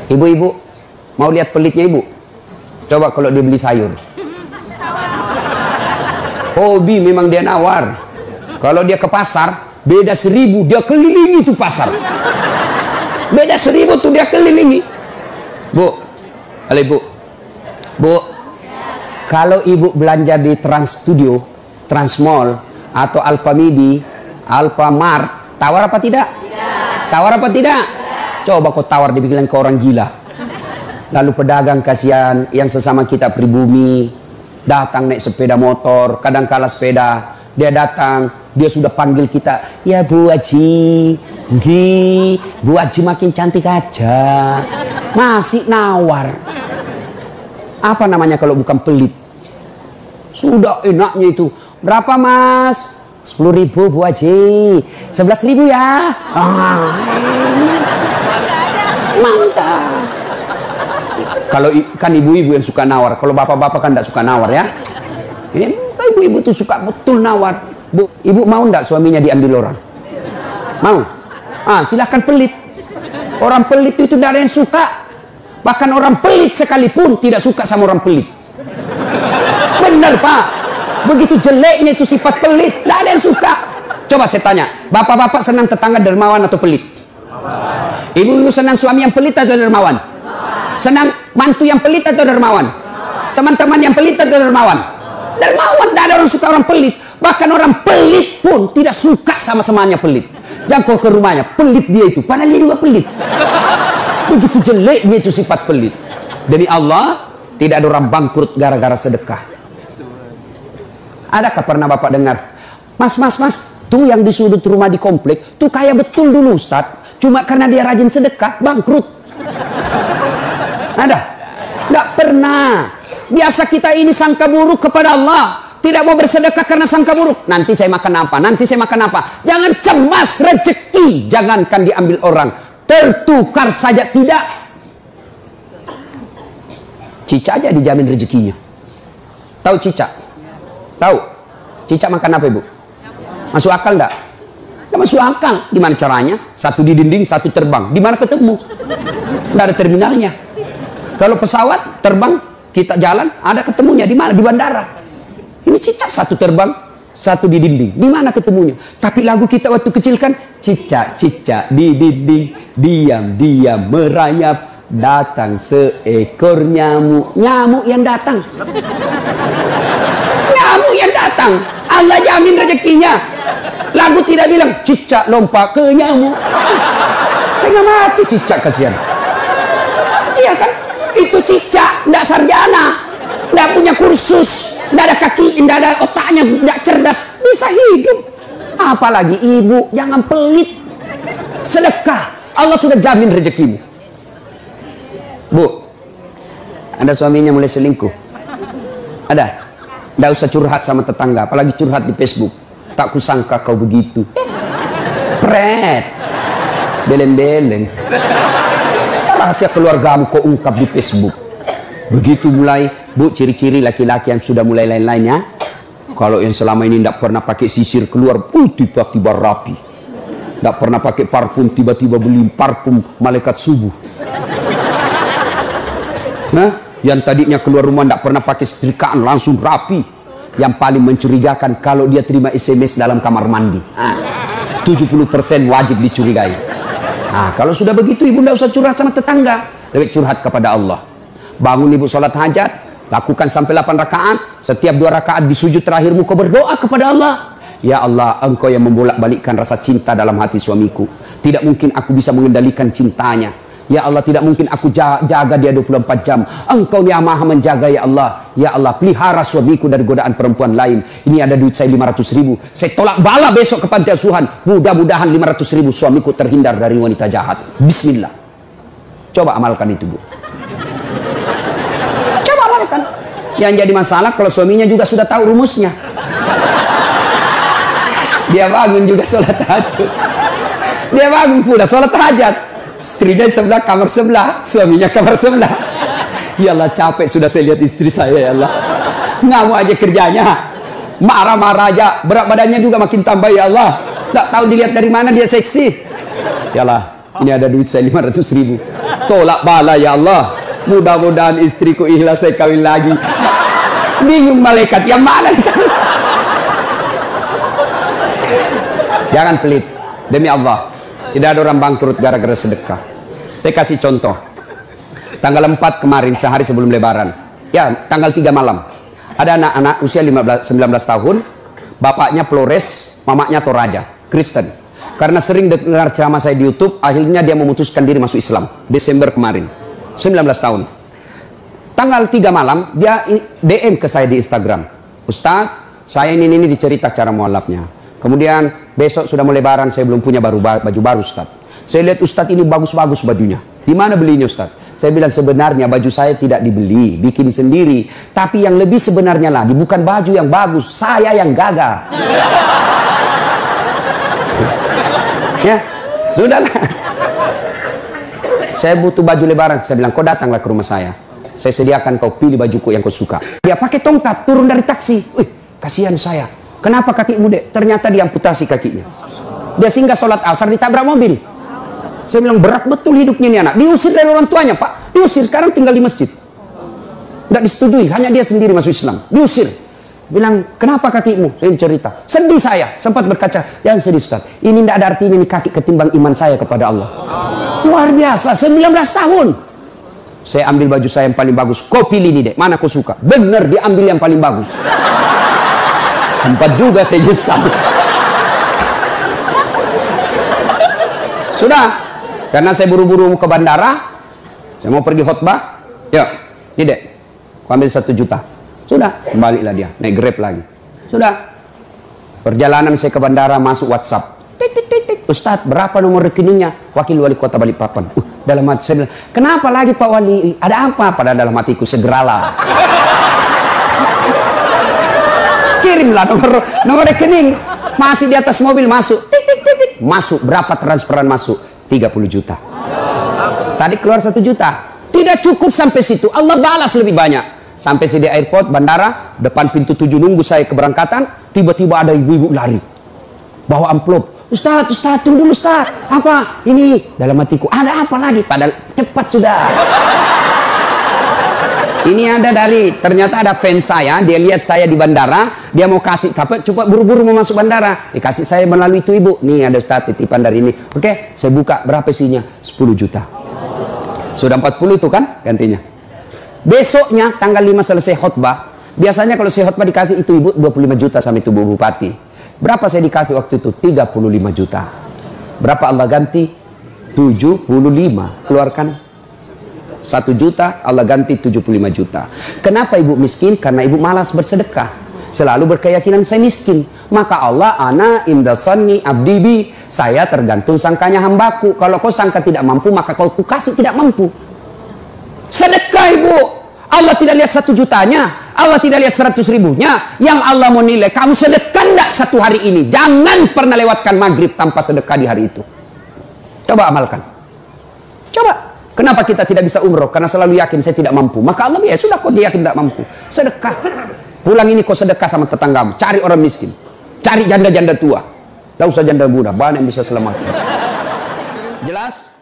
Ibu-ibu, mau lihat pelitnya ibu? Coba kalau dia beli sayur. Hobi memang dia nawar. Kalau dia ke pasar, beda 1000, dia kelilingi tuh pasar. Beda 1000 tuh dia kelilingi. Bu, halo ibu. Bu, kalau ibu belanja di Trans Studio, Trans Mall, atau Alfamidi, Alfamart, tawar apa tidak? Tidak. Tawar apa tidak? Coba kau tawar, dibilang ke orang gila. Lalu pedagang kasihan yang sesama kita pribumi, datang naik sepeda motor, kadang kala sepeda, dia datang, dia sudah panggil kita, ya Bu Haji, Bu Haji makin cantik aja, masih nawar. Apa namanya kalau bukan pelit? Sudah enaknya itu, berapa Mas? 10.000 Bu Haji, 11.000 ya. Mantap. Kalau kan ibu-ibu yang suka nawar, kalau bapak-bapak kan tidak suka nawar ya. Ini ibu-ibu tuh suka betul nawar. Bu, ibu mau ndak suaminya diambil orang? Mau? Silahkan pelit. Orang pelit itu tidak ada yang suka. Bahkan orang pelit sekalipun tidak suka sama orang pelit. Benar Pak. Begitu jeleknya itu sifat pelit, tidak ada yang suka. Coba saya tanya, bapak-bapak senang tetangga dermawan atau pelit? Ibu-ibu senang suami yang pelit atau dermawan? Senang mantu yang pelit atau dermawan? Teman-teman yang pelit atau dermawan? Dermawan, tidak ada orang suka orang pelit. Bahkan orang pelit pun tidak suka sama semuanya pelit. Jangan kau ke rumahnya, pelit dia itu, padahal dia juga pelit. Begitu jeleknya itu sifat pelit. Demi Allah, tidak ada orang bangkrut gara-gara sedekah. Adakah pernah bapak dengar, Mas, tuh yang di sudut rumah di komplek, tuh kaya betul dulu Ustadz, cuma karena dia rajin sedekah, bangkrut. Ada? Tidak pernah. Biasa kita ini sangka buruk kepada Allah. Tidak mau bersedekah karena sangka buruk. Nanti saya makan apa? Nanti saya makan apa? Jangan cemas rezeki. Jangankan diambil orang. Tertukar saja tidak. Cica aja dijamin rezekinya. Tahu Cica? Tahu? Cica makan apa ibu? Masuk akal enggak? Enggak masuk akal. Gimana caranya? Satu di dinding, satu terbang. Di mana ketemu? Enggak ada terminalnya. Kalau pesawat terbang, kita jalan, ada ketemunya di mana? Di bandara. Ini Cica satu terbang, satu di dinding. Di mana ketemunya? Tapi lagu kita waktu kecil kan, Cica di dinding, diam merayap, datang seekor nyamuk. Nyamuk yang datang. Nyamuk yang datang. Allah jamin rezekinya. Lagu tidak bilang Cica lompat ke nyamuk. Setengah mati Cica, kasihan. Iya kan? Itu Cica, tidak sarjana, tidak punya kursus, tidak ada kaki, tidak ada otaknya, tidak cerdas, bisa hidup. Apalagi ibu, jangan pelit. Sedekah, Allah sudah jamin rezekimu. Bu, ada suaminya mulai selingkuh? Ada? Tidak usah curhat sama tetangga, apalagi curhat di Facebook. Tak kusangka kau begitu. Pret, beleng-beleng. Rahasia keluargamu kau ungkap di Facebook. Begitu mulai, bu, ciri-ciri laki-laki yang sudah mulai lain-lainnya. Kalau yang selama ini tidak pernah pakai sisir keluar, tiba-tiba rapi. Tidak pernah pakai parfum, tiba-tiba beli parfum malaikat subuh. Nah, yang tadinya keluar rumah tidak pernah pakai setrikaan, langsung rapi. Yang paling mencurigakan kalau dia terima SMS dalam kamar mandi. 70% wajib dicurigai. Nah, kalau sudah begitu ibu tidak usah curhat sama tetangga, lebih curhat kepada Allah. Bangun ibu sholat hajat, lakukan sampai 8 rakaat. Setiap 2 rakaat di sujud terakhirmu kau berdoa kepada Allah. Ya Allah, engkau yang membolak-balikkan rasa cinta dalam hati suamiku. Tidak mungkin aku bisa mengendalikan cintanya. Ya Allah, tidak mungkin aku jaga dia 24 jam. Engkau yang maha menjaga ya Allah. Ya Allah, pelihara suamiku dari godaan perempuan lain. Ini ada duit saya 500.000. Saya tolak bala besok ke panti asuhan. Mudah-mudahan 500.000 suamiku terhindar dari wanita jahat. Bismillah. Coba amalkan itu, Bu. Coba amalkan. Yang jadi masalah kalau suaminya juga sudah tahu rumusnya. Dia bangun juga sholat tahajud. Dia bangun pula sholat hajat. Istrinya sebelah, kamar sebelah, suaminya kamar sebelah. Ya Allah, capek sudah saya lihat istri saya, ya Allah. Ngamuk aja kerjanya, marah-marah aja, berat badannya juga makin tambah, ya Allah. Tak tahu dilihat dari mana dia seksi. Ya Allah, ini ada duit saya 500.000. tolak bala ya Allah. Mudah-mudahan istriku ikhlas saya kawin lagi. Bingung malaikat yang mana? Jangan pelit. Demi Allah, tidak ada orang bangkrut gara-gara sedekah. Saya kasih contoh. Tanggal 4 kemarin, sehari sebelum lebaran. Ya, tanggal 3 malam. Ada anak-anak usia 19 tahun. Bapaknya Flores, mamanya Toraja, Kristen. Karena sering dengar ceramah saya di YouTube, akhirnya dia memutuskan diri masuk Islam. Desember kemarin. 19 tahun. Tanggal 3 malam, dia DM ke saya di Instagram. Ustadz, saya ini dicerita cara mualafnya. Kemudian besok sudah mau lebaran, saya belum punya baju baru Ustadz. Saya lihat Ustadz ini bagus-bagus bajunya. Di mana belinya Ustadz? Saya bilang sebenarnya baju saya tidak dibeli, bikin sendiri. Tapi yang lebih sebenarnya lagi, bukan baju yang bagus, saya yang gagal. Ya, sudahlah. Saya butuh baju lebaran. Saya bilang, kau datanglah ke rumah saya. Saya sediakan, kau pilih bajuku yang kau suka. Dia pakai tongkat, turun dari taksi. Wih, kasihan saya. Kenapa kakimu, Dek? Ternyata diamputasi kakinya. Dia singgah sholat asar, ditabrak mobil. Saya bilang, berat betul hidupnya ini anak. Diusir dari orang tuanya, Pak. Diusir, sekarang tinggal di masjid. Tidak disetujui, hanya dia sendiri masuk Islam. Diusir. Bilang, kenapa kakimu? Saya cerita. Sedih saya, sempat berkaca. Yang sedih, Ustaz. Ini tidak ada artinya nih kaki ketimbang iman saya kepada Allah. Luar biasa, 19 tahun. Saya ambil baju saya yang paling bagus. Kau pilih nih, Dek. Mana kau suka? Bener, diambil yang paling bagus. Sempat juga saya nyesal. Sudah. Karena saya buru-buru ke bandara. Saya mau pergi khutbah. Ya, ini Dek. Kau ambil 1 juta. Sudah, kembalilah dia, naik Grab lagi. Sudah. Perjalanan saya ke bandara, masuk WhatsApp. Ustadz, berapa nomor rekeningnya? Wakil Wali Kota Balikpapan. Dalam hati saya bilang, kenapa lagi Pak Wali? Ada apa? Pada dalam hatiku, segeralah. Kirimlah nomor rekening. Masih di atas mobil, masuk. Masuk, berapa transferan masuk? 30 juta. Tadi keluar 1 juta. Tidak cukup sampai situ. Allah balas lebih banyak. Sampai saya di airport, bandara, depan pintu 7 nunggu saya keberangkatan, tiba-tiba ada ibu-ibu lari. Bawa amplop. Ustaz, tunggu dulu Ustaz. Apa? Ini dalam hatiku, ada apa lagi? Padahal cepat sudah. Ini ada ternyata ada fans saya, dia lihat saya di bandara, dia mau kasih, coba buru-buru mau masuk bandara. Dikasih saya melalui itu ibu. Nih ada Ustaz, titipan dari ini. Oke, saya buka, berapa isinya? 10 juta. Sudah 40 itu kan gantinya. Besoknya tanggal 5 selesai khutbah. Biasanya kalau saya khutbah dikasih itu ibu 25 juta sama itu Bu Bupati. Berapa saya dikasih waktu itu? 35 juta. Berapa Allah ganti? 75. Keluarkan 1 juta, Allah ganti 75 juta. Kenapa ibu miskin? Karena ibu malas bersedekah. Selalu berkeyakinan saya miskin. Maka Allah, ana indasani abdibi. Saya tergantung sangkanya hambaku. Kalau kau sangka tidak mampu, maka kau kasih tidak mampu. Sedekah ibu. Allah tidak lihat 1 jutanya, Allah tidak lihat 100 ribunya. Yang Allah mau nilai, kamu sedekah enggak 1 hari ini. Jangan pernah lewatkan maghrib tanpa sedekah di hari itu. Coba amalkan. Coba. Kenapa kita tidak bisa umroh? Karena selalu yakin saya tidak mampu. Maka Allah, ya sudah kok dia yakin tidak mampu. Sedekah. Pulang ini kau sedekah sama tetanggamu. Cari orang miskin. Cari janda-janda tua. Tidak usah janda muda. Banyak yang bisa selamatkan. Jelas?